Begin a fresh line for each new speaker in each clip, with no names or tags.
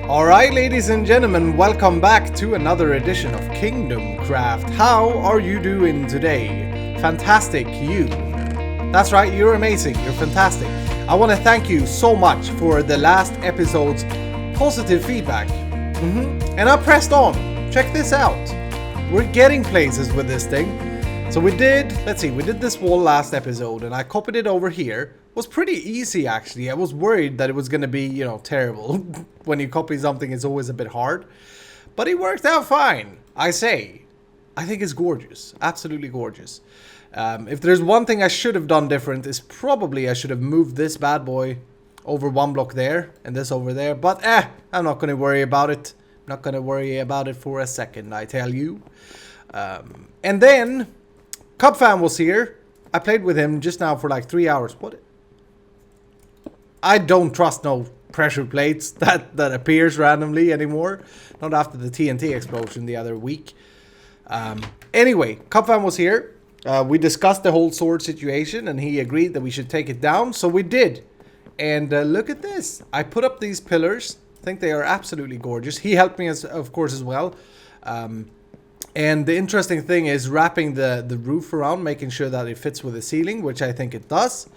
Alright, ladies and gentlemen, welcome back to another edition of Kingdomcraft. How are you doing today? Fantastic, you. That's right, you're amazing, you're fantastic. I want to thank you so much for the last episode's positive feedback. And I pressed on. Check this out. We're getting places with this thing. So we did this wall last episode and I copied it over here. It was pretty easy actually. I was worried that it was going to be, terrible. When you copy something, it's always a bit hard. But it worked out fine, I say. I think it's gorgeous. Absolutely gorgeous. If there's one thing I should have done different, is probably I should have moved this bad boy over one block there and this over there. But I'm not going to worry about it. I'm not going to worry about it for a second, I tell you. And then Cubfam was here. I played with him just now for like 3 hours. What? I don't trust no pressure plates that appears randomly anymore. Not after the TNT explosion the other week. Anyway, Cubfam was here. We discussed the whole sword situation and he agreed that we should take it down. So we did. And look at this. I put up these pillars. I think they are absolutely gorgeous. He helped me, of course, as well. And the interesting thing is wrapping the roof around, making sure that it fits with the ceiling, which I think it does.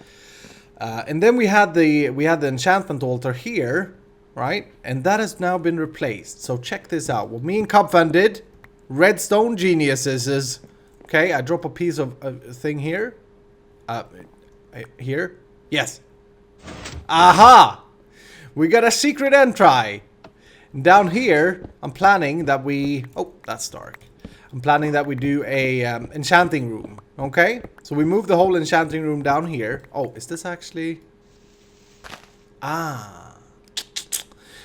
And then we had the enchantment altar here, right? And that has now been replaced. So check this out. What me and Cubfan did, redstone geniuses. Okay, I drop a piece of thing here. Here, yes. Aha! We got a secret entry. Down here, I'm planning that we... Oh, that's dark. I'm planning that we do a enchanting room. Okay? So we move the whole enchanting room down here. Oh, is this actually...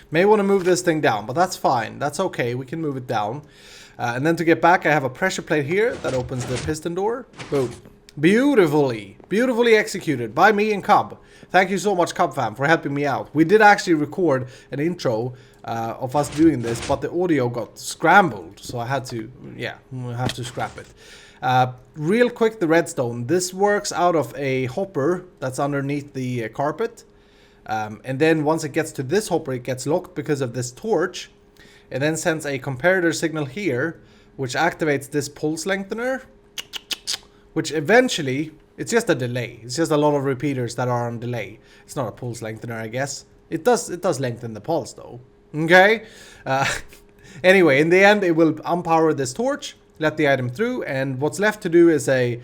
May want to move this thing down, but that's fine. That's okay. We can move it down. And then to get back, I have a pressure plate here that opens the piston door. Boom. Beautifully executed by me and Cub. Thank you so much, Cubfam, for helping me out. We did actually record an intro of us doing this, but the audio got scrambled, so I had to, I have to scrap it. Real quick, the redstone. This works out of a hopper that's underneath the carpet. And then once it gets to this hopper, it gets locked because of this torch. It then sends a comparator signal here, which activates this pulse lengthener, which eventually, it's just a delay. It's just a lot of repeaters that are on delay. It's not a pulse lengthener, I guess. It does lengthen the pulse though. Okay? Anyway, in the end, it will unpower this torch, let the item through, and what's left to do is a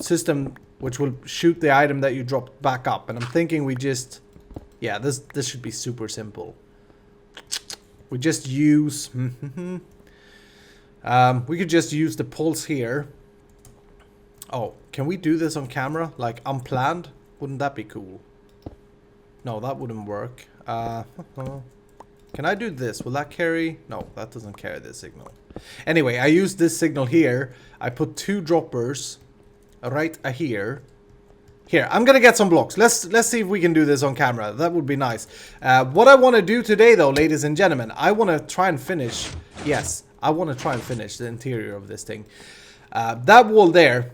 system which will shoot the item that you dropped back up. And I'm thinking we just... Yeah, this should be super simple. We just use... we could just use the pulse here. Oh, can we do this on camera? Like unplanned? Wouldn't that be cool? No, that wouldn't work. Can I do this? Will that carry? No, that doesn't carry this signal. Anyway, I use this signal here. I put 2 droppers right here. Here, I'm gonna get some blocks. Let's see if we can do this on camera. That would be nice. What I want to do today, though, ladies and gentlemen, I want to try and finish. Yes, I want to try and finish the interior of this thing. That wall there.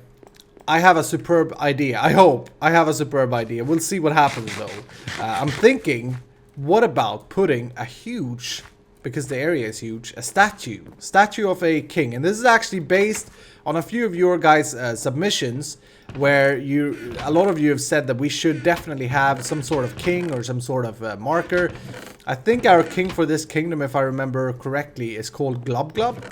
I have a superb idea. I hope I have a superb idea. We'll see what happens though. I'm thinking, what about putting a huge, because the area is huge, a statue of a king. And this is actually based on a few of your guys' submissions, where a lot of you have said that we should definitely have some sort of king or some sort of marker. I think our king for this kingdom, if I remember correctly, is called Glub Glub.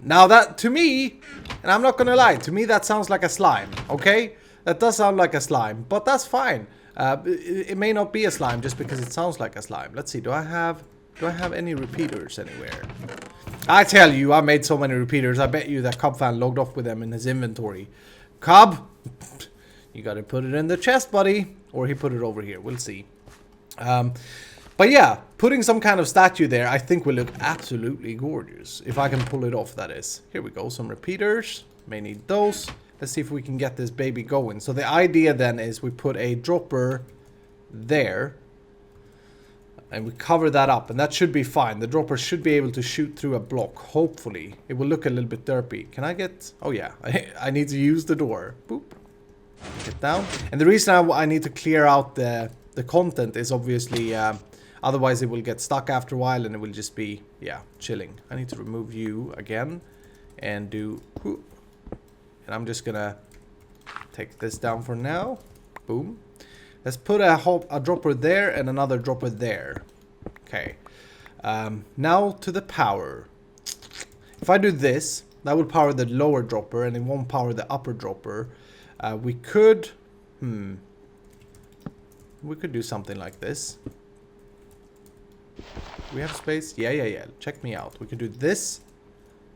Now that, to me, and I'm not gonna lie, to me that sounds like a slime, okay? That does sound like a slime, but that's fine. It may not be a slime just because it sounds like a slime. Let's see, do I have any repeaters anywhere? I tell you, I made so many repeaters, I bet you that Cubfan logged off with them in his inventory. Cub, you gotta put it in the chest, buddy. Or he put it over here, we'll see. But yeah, putting some kind of statue there, I think will look absolutely gorgeous. If I can pull it off, that is. Here we go, some repeaters. May need those. Let's see if we can get this baby going. So the idea then is we put a dropper there. And we cover that up, and that should be fine. The dropper should be able to shoot through a block, hopefully. It will look a little bit derpy. Can I get... Oh yeah, I need to use the door. Boop. Get down. And the reason I need to clear out the content is obviously... Otherwise, it will get stuck after a while and it will just be, yeah, chilling. I need to remove you again and do... And I'm just gonna take this down for now. Boom. Let's put a dropper there and another dropper there. Okay. Now to the power. If I do this, that will power the lower dropper and it won't power the upper dropper. We could... We could do something like this. Do we have space? Yeah. Check me out. We could do this.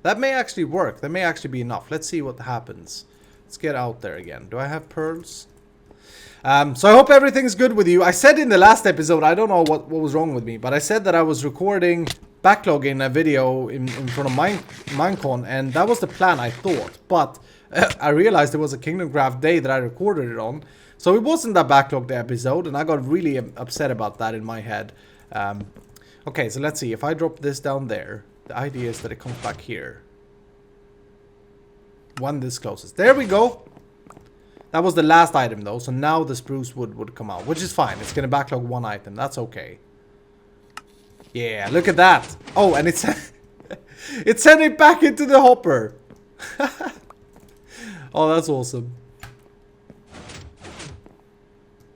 That may actually work. That may actually be enough. Let's see what happens. Let's get out there again. Do I have pearls? So I hope everything's good with you. I said in the last episode, I don't know what was wrong with me, but I said that I was recording backlogging a video in front of Minecon, and that was the plan, I thought. But I realized it was a Kingdomcraft day that I recorded it on. So it wasn't that backlogged episode, and I got really upset about that in my head. Okay, so let's see. If I drop this down there, the idea is that it comes back here. When this closes. There we go. That was the last item though, so now the spruce wood would come out, which is fine. It's gonna backlog one item. That's okay. Yeah, look at that. Oh, and it's it sent it back into the hopper. Oh, that's awesome.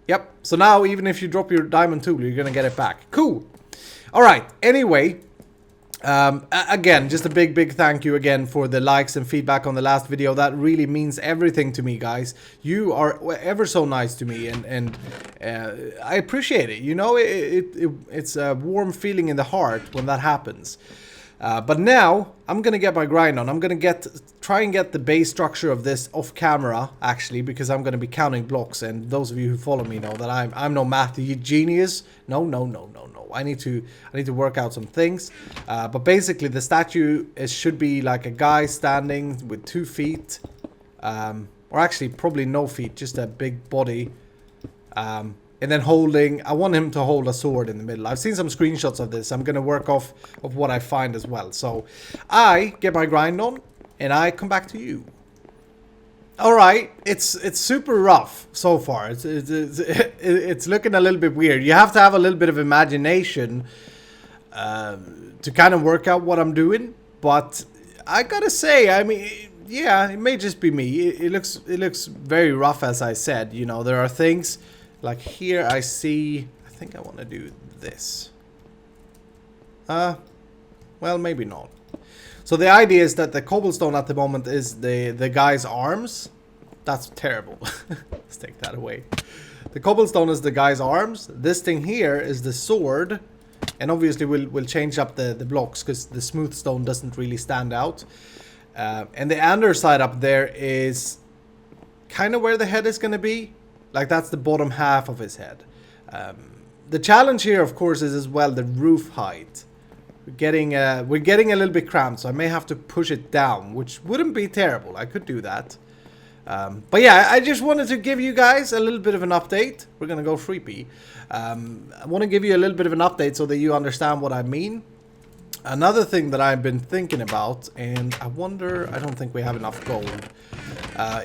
Yep. So now even if you drop your diamond tool, you're gonna get it back. Cool. All right. Anyway. Again, just a big thank you again for the likes and feedback on the last video. That really means everything to me, guys. You are ever so nice to me, and I appreciate it. You know, it's a warm feeling in the heart when that happens. But now I'm gonna get my grind on. I'm gonna try and get the base structure of this off camera, actually, because I'm gonna be counting blocks. And those of you who follow me know that I'm no math genius. No. I need to work out some things. But basically, the statue should be like a guy standing with 2 feet, or actually probably no feet, just a big body. And then I want him to hold a sword in the middle. I've seen some screenshots of this. I'm going to work off of what I find as well. So I get my grind on and I come back to you. All right. It's super rough so far. It's looking a little bit weird. You have to have a little bit of imagination to kind of work out what I'm doing. But I got to say, I mean, yeah, it may just be me. It looks very rough, as I said. You know, there are things... Like here I see, I think I want to do this. Well, maybe not. So the idea is that the cobblestone at the moment is the guy's arms. That's terrible. Let's take that away. The cobblestone is the guy's arms. This thing here is the sword. And obviously we'll change up the blocks because the smooth stone doesn't really stand out. And the underside up there is kind of where the head is going to be. Like that's the bottom half of his head. The challenge here, of course, is as well the roof height. We're getting a little bit cramped, so I may have to push it down, which wouldn't be terrible. I could do that. But yeah, I just wanted to give you guys a little bit of an update. We're gonna go freepy. I want to give you a little bit of an update so that you understand what I mean. Another thing that I've been thinking about, and I don't think we have enough gold.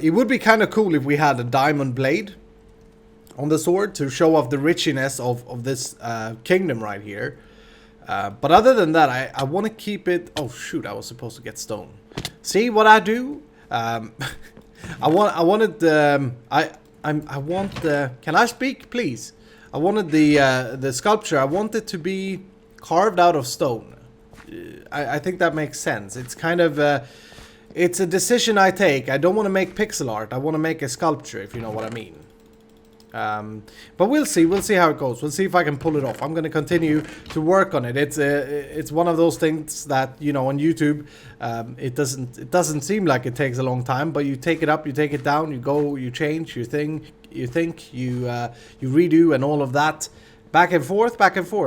It would be kind of cool if we had a diamond blade on the sword to show off the richness of this kingdom right here. But other than that, I want to keep it... Oh shoot, I was supposed to get stone. See what I do? I wanted the... I want the... Can I speak, please? I wanted the sculpture. I want it to be carved out of stone. I think that makes sense. It's kind of... it's a decision I take. I don't want to make pixel art. I want to make a sculpture, if you know what I mean. But we'll see how it goes. We'll see if I can pull it off. I'm going to continue to work on it. It's one of those things that, you know, on YouTube, it doesn't seem like it takes a long time, but you take it up, you take it down, you go, you change your thing, you think, you redo and all of that, back and forth.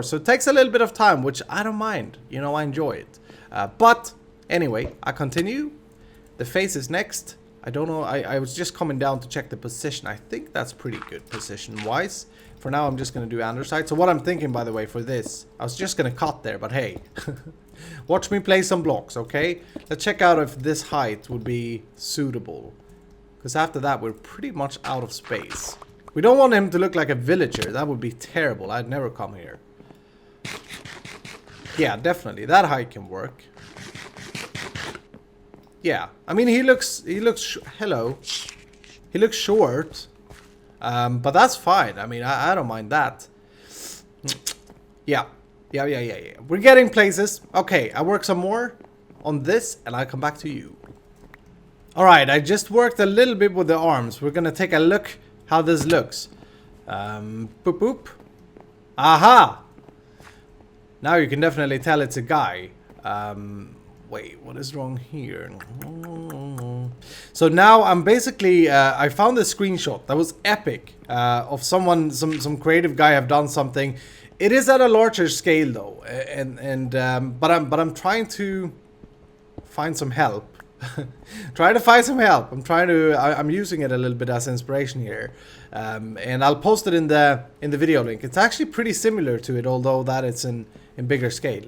So it takes a little bit of time, which I don't mind. You know, I enjoy it. But anyway, I continue. The face is next. I don't know, I was just coming down to check the position. I think that's pretty good position-wise. For now, I'm just going to do underside. So what I'm thinking, by the way, for this, I was just going to cut there, but hey. Watch me place some blocks, okay? Let's check out if this height would be suitable. Because after that, we're pretty much out of space. We don't want him to look like a villager. That would be terrible. I'd never come here. Yeah, definitely. That height can work. Yeah. I mean, he looks hello. He looks short. But that's fine. I mean, I don't mind that. Yeah. Yeah. We're getting places. Okay, I work some more on this and I'll come back to you. Alright, I just worked a little bit with the arms. We're gonna take a look how this looks. Boop boop. Aha! Now you can definitely tell it's a guy. Wait, what is wrong here? So now I'm basically, I found a screenshot that was epic of someone, some creative guy have done something. It is at a larger scale though, but I'm trying to find some help. Try to find some help. I'm using it a little bit as inspiration here, and I'll post it in the video link. It's actually pretty similar to it, although that it's in bigger scale.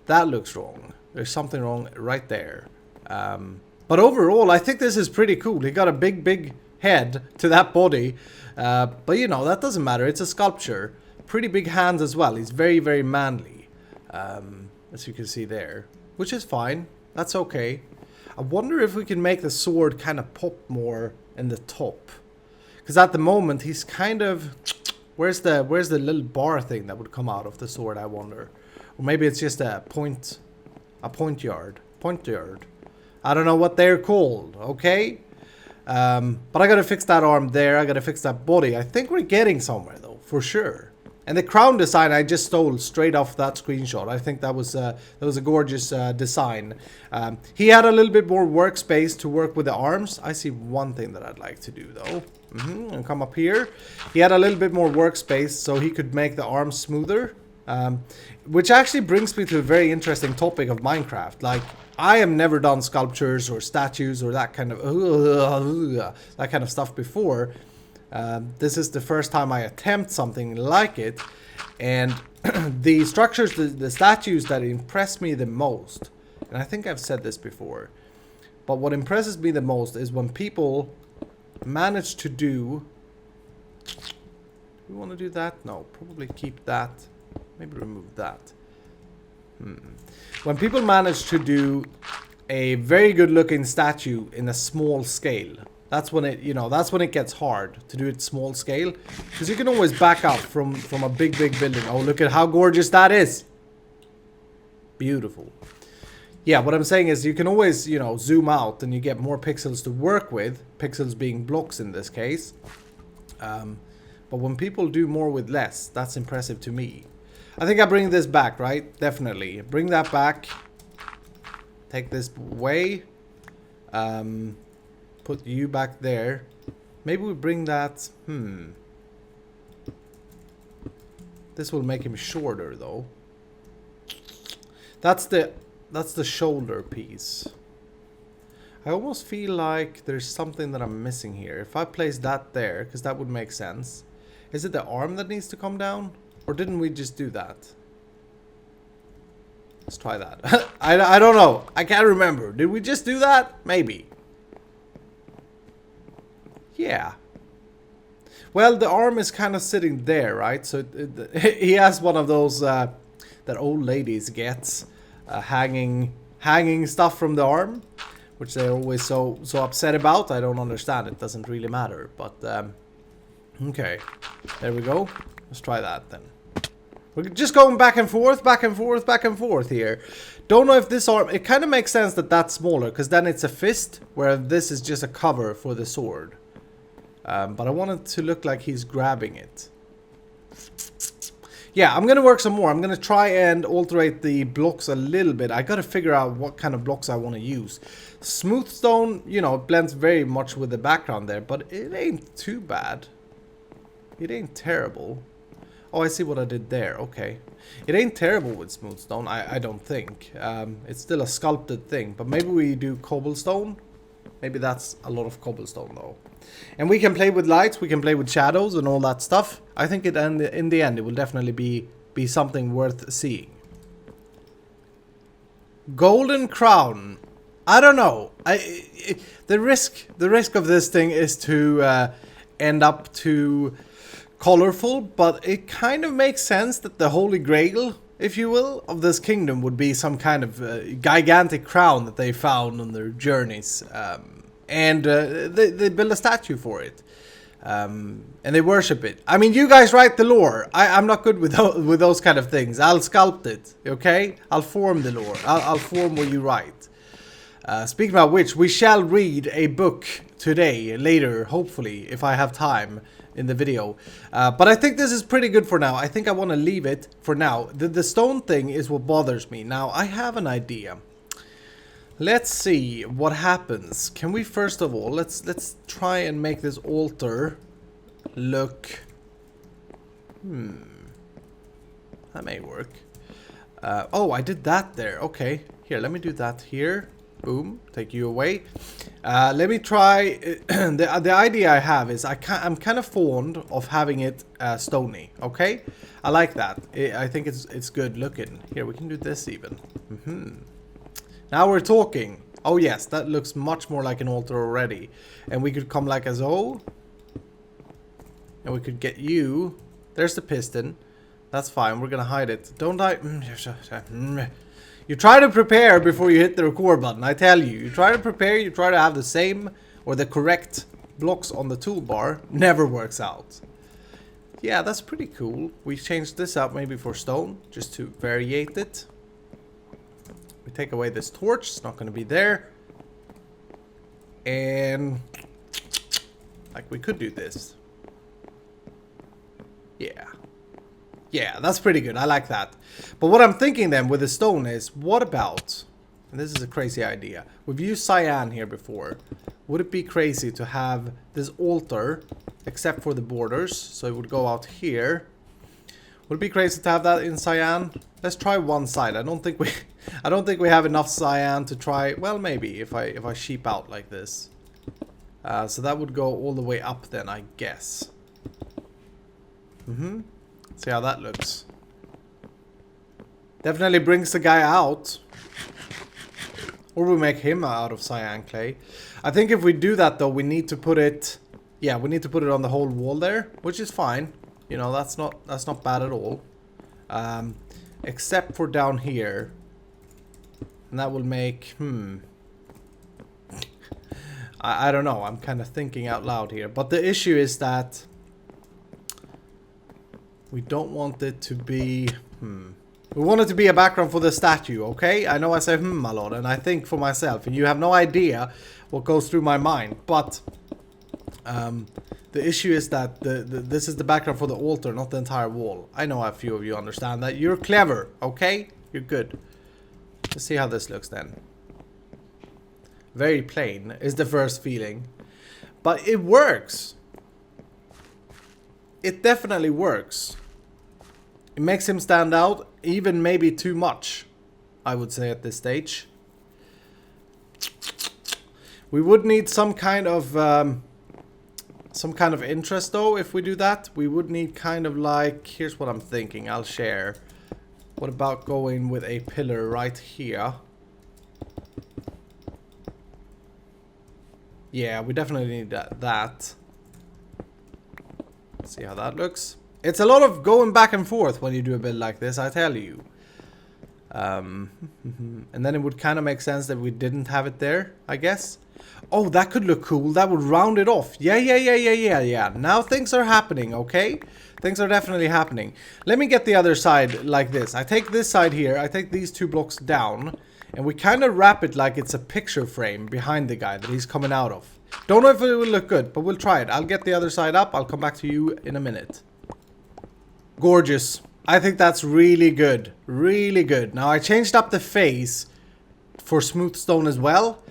That looks wrong. There's something wrong right there. But overall, I think this is pretty cool. He got a big head to that body, but you know that doesn't matter. It's a sculpture. Pretty big hands as well. He's very manly, as you can see there, which is fine. That's okay. I wonder if we can make the sword kind of pop more in the top, because at the moment he's kind of, where's the little bar thing that would come out of the sword, I wonder. Or maybe it's just a point yard. I don't know what they're called, okay? But I gotta fix that arm there. I gotta fix that body. I think we're getting somewhere though, for sure. And the crown design I just stole straight off that screenshot. I think that was a gorgeous design. He had a little bit more workspace to work with the arms. I see one thing that I'd like to do though. And come up here. He had a little bit more workspace so he could make the arms smoother. Which actually brings me to a very interesting topic of Minecraft. Like, I have never done sculptures or statues or that kind of stuff before. This is the first time I attempt something like it, and the structures, the statues that impress me the most, and I think I've said this before, but what impresses me the most is when people manage to do, we want to do that? No, probably keep that, maybe remove that. When people manage to do a very good looking statue in a small scale, that's when it gets hard to do it small scale, because you can always back up from a big building. Oh, look at how gorgeous that is. Beautiful. Yeah, what I'm saying is you can always, zoom out and you get more pixels to work with, pixels being blocks in this case. But when people do more with less, that's impressive to me. I think I bring this back, right? Definitely. Bring that back. Take this away. Put you back there. Maybe we bring that. This will make him shorter though. That's the shoulder piece. I almost feel like there's something that I'm missing here. If I place that there, because that would make sense. Is it the arm that needs to come down? Or didn't we just do that? Let's try that. I don't know. I can't remember. Did we just do that? Maybe. Yeah. Well, the arm is kind of sitting there, right? So he has one of those that old ladies gets, hanging stuff from the arm, which they're always so upset about. I don't understand. It doesn't really matter. But okay, there we go. Let's try that then. We're just going back and forth here. Don't know if this arm, it kind of makes sense that that's smaller, because then it's a fist, where this is just a cover for the sword. But I want it to look like he's grabbing it. Yeah, I'm gonna work some more. I'm gonna try and alterate the blocks a little bit. I gotta figure out what kind of blocks I want to use. Smooth stone, it blends very much with the background there, but it ain't too bad. It ain't terrible. Oh, I see what I did there. Okay. It ain't terrible with smooth stone, I don't think. It's still a sculpted thing, but maybe we do cobblestone. Maybe that's a lot of cobblestone though. And we can play with lights, we can play with shadows and all that stuff. I think in the end it will definitely be something worth seeing. Golden crown. I don't know. The risk of this thing is to end up too colorful, but it kind of makes sense that the Holy Grail if you will, of this kingdom would be some kind of gigantic crown that they found on their journeys. And they build a statue for it. And they worship it. I mean, you guys write the lore. I'm not good with those kind of things. I'll sculpt it, okay? I'll form the lore. I'll form what you write. Speaking about which, we shall read a book today, later, hopefully, if I have time in the video. But I think this is pretty good for now. I think I want to leave it for now. The stone thing is what bothers me. Now, I have an idea. Let's see what happens. Can we first of all, let's try and make this altar look... That may work. Oh, I did that there. Okay. Here, let me do that here. Boom. Take you away. Let me try... the idea I have is I'm kind of fond of having it stony. Okay? I like that. I think it's good looking. Here, we can do this even. Now we're talking. Oh yes, that looks much more like an altar already. And we could come like as oh. And we could get you. There's the piston. That's fine. We're gonna hide it. Don't I? You try to prepare before you hit the record button. I tell you. You try to prepare. You try to have the same or the correct blocks on the toolbar. Never works out. Yeah, that's pretty cool. We changed this up maybe for stone. Just to variate it. We take away this torch. It's not going to be there. And... like, we could do this. Yeah. Yeah, that's pretty good. I like that. But what I'm thinking then with the stone is, what about... and this is a crazy idea. We've used cyan here before. Would it be crazy to have this altar, except for the borders, so it would go out here. Would it be crazy to have that in cyan? Let's try one side. I don't think we have enough cyan to try. Well, maybe if I sheep out like this. So that would go all the way up then, I guess. See how that looks. Definitely brings the guy out. Or we make him out of cyan clay. I think if we do that though, we need to put it... yeah, we need to put it on the whole wall there, which is fine. You know, that's not bad at all. Except for down here. And that will make... I don't know. I'm kind of thinking out loud here. But the issue is that... we don't want it to be... we want it to be a background for the statue, okay? I know I say a lot, and I think for myself. And you have no idea what goes through my mind. But... the issue is that this is the background for the altar, not the entire wall. I know a few of you understand that. You're clever, okay? You're good. Let's see how this looks then. Very plain is the first feeling. But it works. It definitely works. It makes him stand out, even maybe too much, I would say at this stage. We would need some kind of interest though if we do that. We would need kind of like, here's what I'm thinking, I'll share. What about going with a pillar right here? Yeah, we definitely need that. Let's see how that looks. It's a lot of going back and forth when you do a build like this, I tell you. And then it would kind of make sense that we didn't have it there, I guess. Oh, that could look cool. That would round it off. Yeah. Now things are happening, okay? Things are definitely happening. Let me get the other side like this. I take this side here. I take these 2 blocks down. And we kind of wrap it like it's a picture frame behind the guy that he's coming out of. Don't know if it will look good, but we'll try it. I'll get the other side up. I'll come back to you in a minute. Gorgeous. I think that's really good. Really good. Now, I changed up the face for smooth stone as well.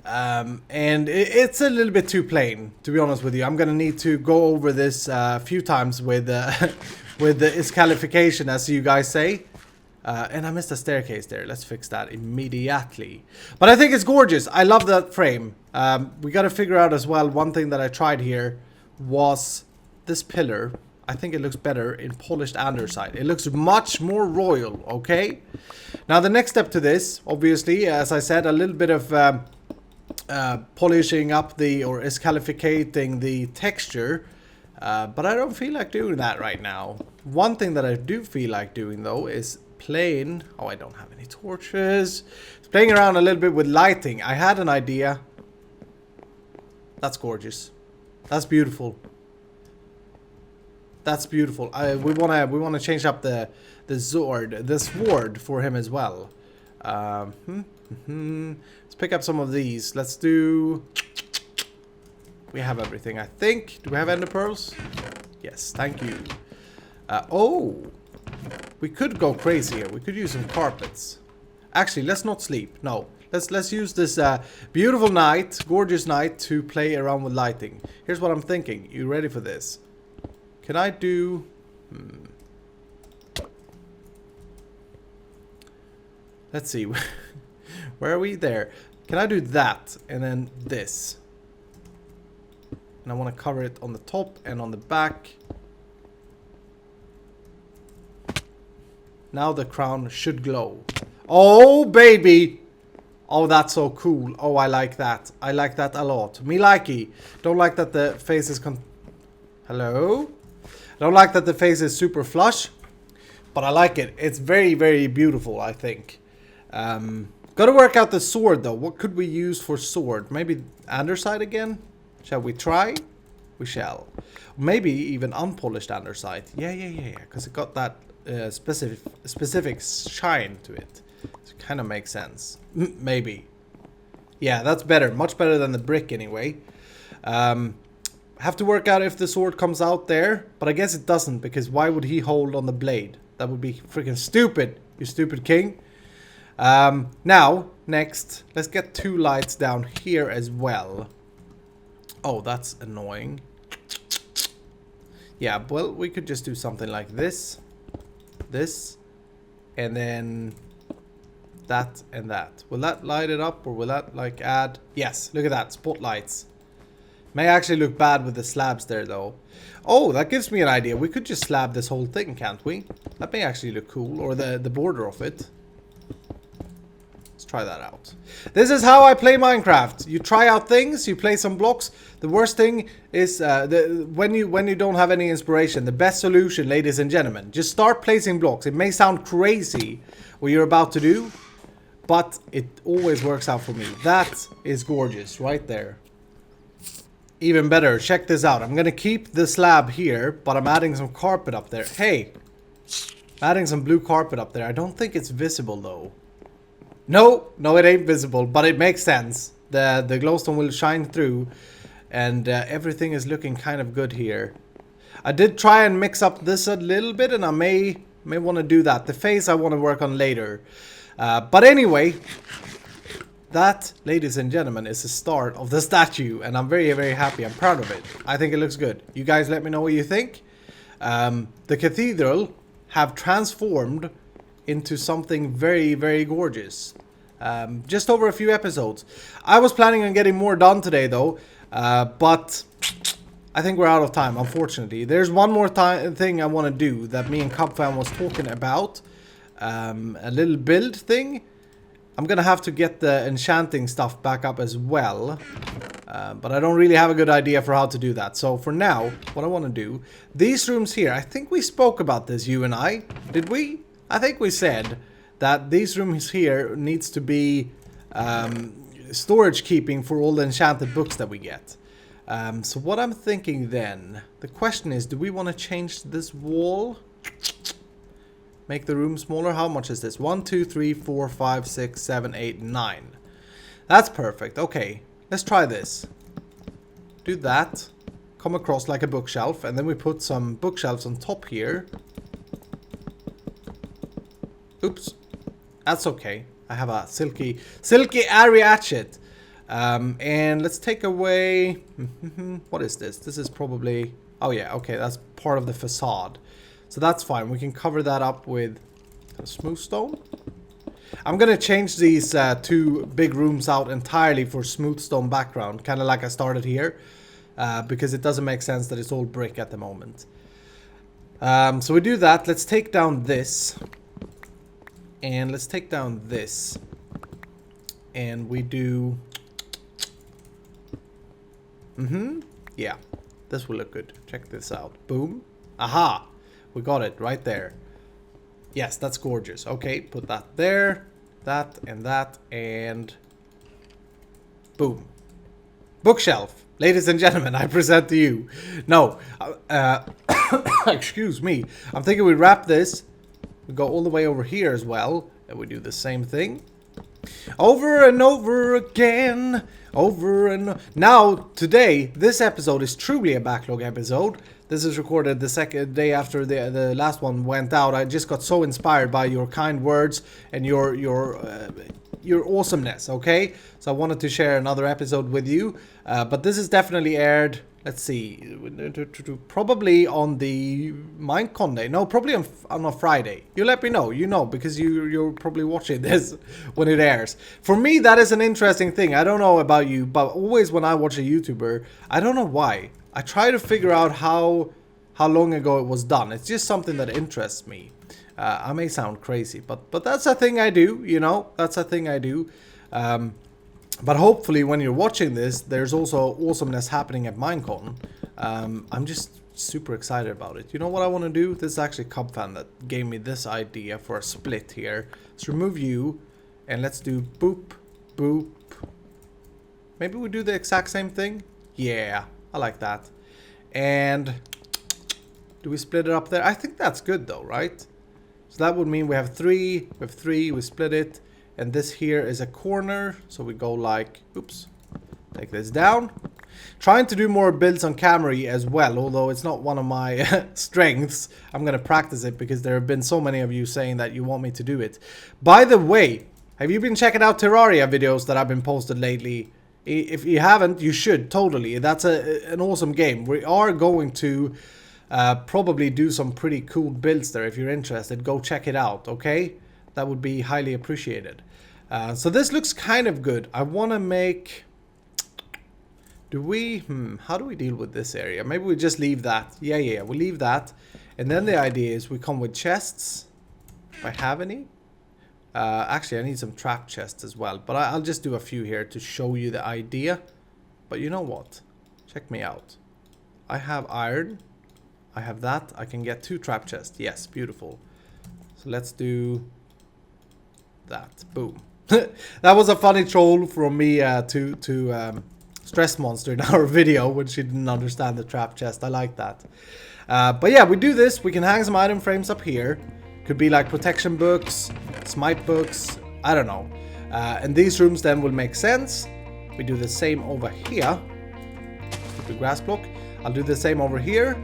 And it's a little bit too plain, to be honest with you. I'm gonna need to go over this a few times with its qualification, as you guys say. And I missed a staircase there. Let's fix that immediately. But I think it's gorgeous. I love that frame. We gotta figure out as well, one thing that I tried here was this pillar. I think it looks better in polished andesite. It looks much more royal, okay? Now the next step to this, obviously, as I said, a little bit of polishing up or escalificating the texture. But I don't feel like doing that right now. One thing that I do feel like doing though is playing... Oh, I don't have any torches. Playing around a little bit with lighting. I had an idea. That's gorgeous. That's beautiful. That's beautiful. We wanna change up the sword for him as well. Let's pick up some of these. Let's do... We have everything, I think. Do we have ender pearls? Yes, thank you. Oh, we could go crazy here. We could use some carpets. Actually, let's not sleep. No, let's use this beautiful night, gorgeous night, to play around with lighting. Here's what I'm thinking. You ready for this? Can I do... Let's see. Where are we? There. Can I do that and then this? And I want to cover it on the top and on the back. Now the crown should glow. Oh, baby! Oh, that's so cool. Oh, I like that. I like that a lot. Me likey. Don't like that the face is Hello? Don't like that the face is super flush. But I like it. It's very, very beautiful, I think. Gotta work out the sword, though. What could we use for sword? Maybe underside again? Shall we try? We shall. Maybe even unpolished underside. Yeah. Because it got that specific shine to it. So it kind of makes sense. Maybe. Yeah, that's better. Much better than the brick anyway. Have to work out if the sword comes out there. But I guess it doesn't. Because why would he hold on the blade? That would be freaking stupid. You stupid king. Now, next, let's get 2 lights down here as well. Oh, that's annoying. Yeah, well, we could just do something like this. This. And then that and that. Will that light it up or will that like add? Yes, look at that. Spotlights. May actually look bad with the slabs there though. Oh, that gives me an idea. We could just slab this whole thing, can't we? That may actually look cool. Or the border of it. Try that out. This is how I play Minecraft. You try out things, you play some blocks. The worst thing is when you don't have any inspiration. The best solution, ladies and gentlemen, just start placing blocks. It may sound crazy what you're about to do, but it always works out for me. That is gorgeous right there. Even better, check this out. I'm gonna keep the slab here, but I'm adding some carpet up there. Hey, adding some blue carpet up there. I don't think it's visible though. No, it ain't visible, but it makes sense. The glowstone will shine through, and everything is looking kind of good here. I did try and mix up this a little bit, and I may want to do that. The face I want to work on later. But anyway, that, ladies and gentlemen, is the start of the statue, and I'm very, very happy. I'm proud of it. I think it looks good. You guys let me know what you think. The cathedral have transformed into something very, very gorgeous. Just over a few episodes. I was planning on getting more done today though, but I think we're out of time, unfortunately. There's one more thing I want to do that me and Cubfam was talking about. A little build thing. I'm gonna have to get the enchanting stuff back up as well. But I don't really have a good idea for how to do that. So for now, what I want to do, these rooms here, I think we spoke about this, you and I. Did we? I think we said that these rooms here needs to be storage keeping for all the enchanted books that we get. So what I'm thinking then, the question is, do we want to change this wall? Make the room smaller? How much is this? 1, 2, 3, 4, 5, 6, 7, 8, 9. That's perfect. Okay, let's try this. Do that. Come across like a bookshelf, and then we put some bookshelves on top here. Oops, that's okay. I have a silky airy hatchet. And let's take away... what is this? This is probably... Oh yeah, okay, that's part of the facade. So that's fine. We can cover that up with a smooth stone. I'm gonna change these 2 big rooms out entirely for smooth stone background. Kind of like I started here. Because it doesn't make sense that it's all brick at the moment. So we do that. Let's take down this. And let's take down this. And we do... Yeah. This will look good. Check this out. Boom. Aha! We got it right there. Yes, that's gorgeous. Okay, put that there, that, and boom. Bookshelf. Ladies and gentlemen, I present to you. No, excuse me. I'm thinking we wrap this. We go all the way over here as well, and we do the same thing. Over and over again. Now, today, this episode is truly a backlog episode. This is recorded the second day after the last one went out. I just got so inspired by your kind words and your awesomeness, okay? So I wanted to share another episode with you. But this is definitely aired, let's see, probably on the Minecon day. No, probably on a Friday. You let me know, you know, because you're probably watching this when it airs. For me, that is an interesting thing. I don't know about you, but always when I watch a YouTuber, I don't know why. I try to figure out how long ago it was done. It's just something that interests me. I may sound crazy, but that's a thing I do, you know, that's a thing I do. But hopefully when you're watching this, there's also awesomeness happening at Minecon. I'm just super excited about it. You know what I want to do? This is actually Cubfan that gave me this idea for a split here. Let's remove you, and let's do boop, boop. Maybe we do the exact same thing? Yeah, I like that. And do we split it up there? I think that's good though, right? So that would mean we have three, we split it. And this here is a corner, so we go like, oops, take this down. Trying to do more builds on camera as well, although it's not one of my strengths. I'm gonna practice it because there have been so many of you saying that you want me to do it. By the way, have you been checking out Terraria videos that I've been posted lately? If you haven't, you should, totally. That's an awesome game. We are going to probably do some pretty cool builds there. If you're interested, go check it out, okay? That would be highly appreciated. So this looks kind of good. I want to make... how do we deal with this area? Maybe we just leave that. Yeah, we'll leave that. And then the idea is we come with chests. If I have any. Actually, I need some trap chests as well. But I'll just do a few here to show you the idea. But you know what? Check me out. I have iron. I have that. I can get 2 trap chests. Yes, beautiful. So let's do... that. Boom. That was a funny troll from me to Stress Monster in our video when she didn't understand the trap chest. I like that. But yeah, we do this. We can hang some item frames up here. Could be like protection books, smite books, I don't know. And these rooms then will make sense. We do the same over here. The grass block. I'll do the same over here.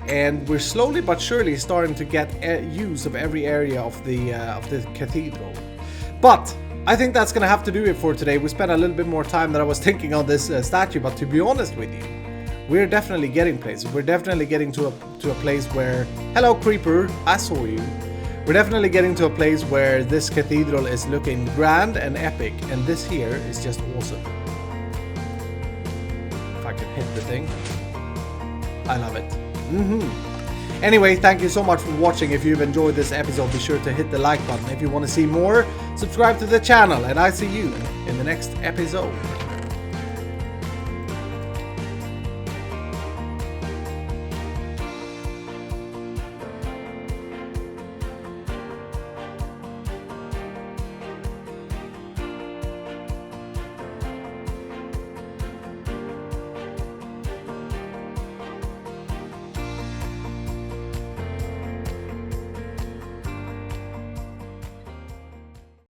And we're slowly but surely starting to get use of every area of the cathedral. But I think that's gonna have to do it for today. We spent a little bit more time than I was thinking on this statue, but to be honest with you, we're definitely getting places. We're definitely getting to a place where... Hello, creeper, I saw you. We're definitely getting to a place where this cathedral is looking grand and epic, and this here is just awesome. If I can hit the thing. I love it. Anyway, thank you so much for watching. If you've enjoyed this episode, be sure to hit the like button. If you want to see more, subscribe to the channel, and I see you in the next episode.